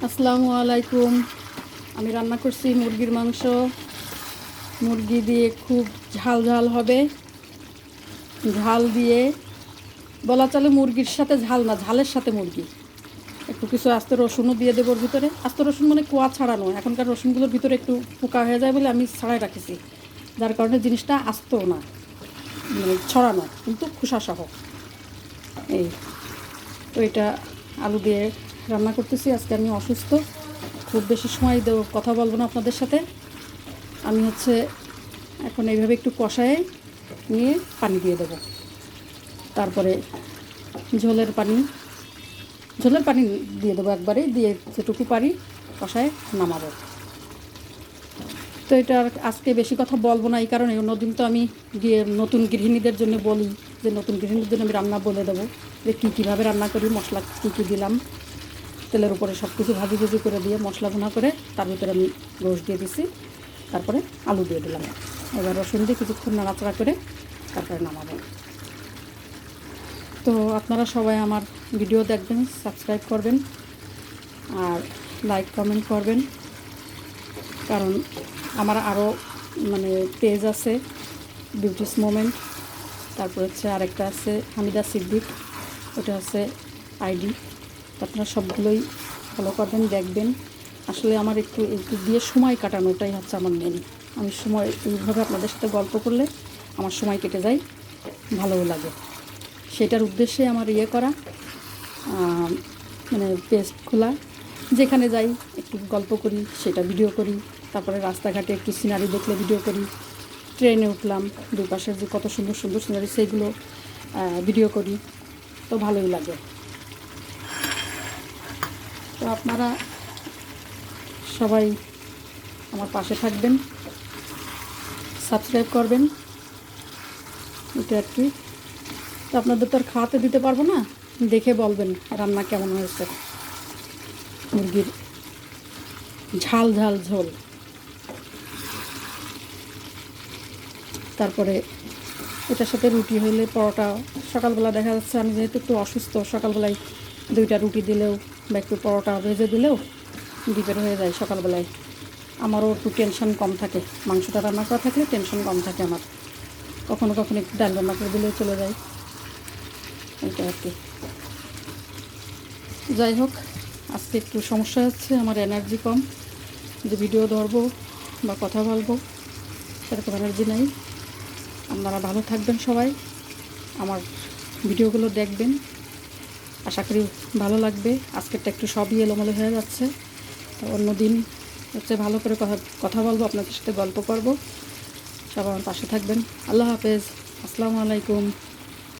আসসালামু আলাইকুম। আমি রান্না করছি মুরগির মাংস। মুরগি দিয়ে খুব ঝাল ঝাল হবে। ঝাল দিয়ে বলা চলে মুরগির সাথে ঝাল না, ঝালের সাথে মুরগি। একটু কিছু আস্ত রসুনও দিয়ে দেবো ওর ভিতরে। আস্ত রসুন মানে কোয়া ছাড়ানো, এখনকার রসুনগুলোর ভিতরে একটু পোকা হয়ে যায় বলে আমি ছাড়াই রাখেছি, যার কারণে জিনিসটা আস্ত না, মানে ছড়ানো কিন্তু খোসা সহ। এই তো এটা আলু দিয়ে রান্না করতেছি। আজকে আমি অসুস্থ, খুব বেশি সময় কথা বলবো না আপনাদের সাথে। আমি এখন এইভাবে একটু কষায়ে নিয়ে পানি দিয়ে দেবো, তারপরে ঝোলের পানি দিয়ে দেবো একবারে, দিয়ে যেটুকু পারি কষায় নামাবো। তো এটা আজকে বেশি কথা বলবো না, এই কারণে অন্যদিন তো আমি নতুন গৃহিণীদের জন্য বলি যে নতুন গৃহিণীদের জন্য আমি রান্না বলে দেবো যে কীভাবে রান্না করি, মশলা কী দিলাম। তেলের উপরে সব কিছু ভাজি করে দিয়ে মশলা ভুনা করে তার ভিতরে আমি গোশ দিয়ে দিছি, তারপরে আলু দিয়ে দিলাম। এবার রসুন দিয়ে কিছুক্ষণ নাড়াচাড়া করে তারপরে নামাবো। তো আপনারা সবাই আমার ভিডিও দেখবেন, সাবস্ক্রাইব করবেন আর লাইক কমেন্ট করবেন, কারণ আমার আরও পেজ আছে, বিউটিস মোমেন্ট, তারপর আরেকটা আছে হামিদা সিদ্দিক, ওটা আইডি। তো আপনারা সবগুলোই ফলো করবেন, দেখবেন। আসলে আমার একটু দিয়ে সময় কাটানোটাই আমার মেন। আমি সময় এইভাবে আপনাদের সাথে গল্প করলে আমার সময় কেটে যায়, ভালোও লাগে। সেটার উদ্দেশ্যে আমার করা, পেজ খোলা। যেখানে যাই একটু গল্প করি, সেটা ভিডিও করি। তারপরে রাস্তাঘাটে একটু সিনারি দেখলে ভিডিও করি। ট্রেনে উঠলাম, দুই পাশের যে কত সুন্দর সুন্দর সিনারি, সেইগুলো ভিডিও করি। তো ভালোই লাগে। তো আপনারা সবাই আমার পাশে থাকবেন, সাবস্ক্রাইব করবেন, এটা আর কি। তো আপনাদের তো আর খাওয়াতে দিতে পারবো না, দেখে বলবেন রান্না কেমন হয়েছে। মুরগির ঝাল ঝাল ঝোল। তারপরে এটার সাথে রুটি হইলে, পরোটা। সকালবেলা দেখা যাচ্ছে আমি যেহেতু একটু অসুস্থ, সকালবেলায় 2টা রুটি দিলেও বা একটু পরোটা ভেজে দিলেও ডিপের হয়ে যায় সকালবেলায়। আমারও একটু টেনশন কম থাকে, মাংসটা রান্না করা থাকলে টেনশন কম থাকে আমার। কখনো কখনো একটু ডাল রান্না করে দিলেও চলে যায়, এটা আর কি। যাই হোক, আজকে একটু সমস্যা হচ্ছে, আমার এনার্জি কম, যে ভিডিও ধরবো বা কথা বলবো সেরকম এনার্জি নেই। আপনারা ভালো থাকবেন সবাই, আমার ভিডিওগুলো দেখবেন, আশা করি ভালো লাগবে। আজকেরটা একটু সবই এলোমেলো হয়ে যাচ্ছে, তো অন্য দিন ভালো করে কথা বলবো, আপনাদের সাথে গল্প করব। সবাই আমার পাশে থাকবেন। আল্লাহ হাফেজ, আসসালামু আলাইকুম।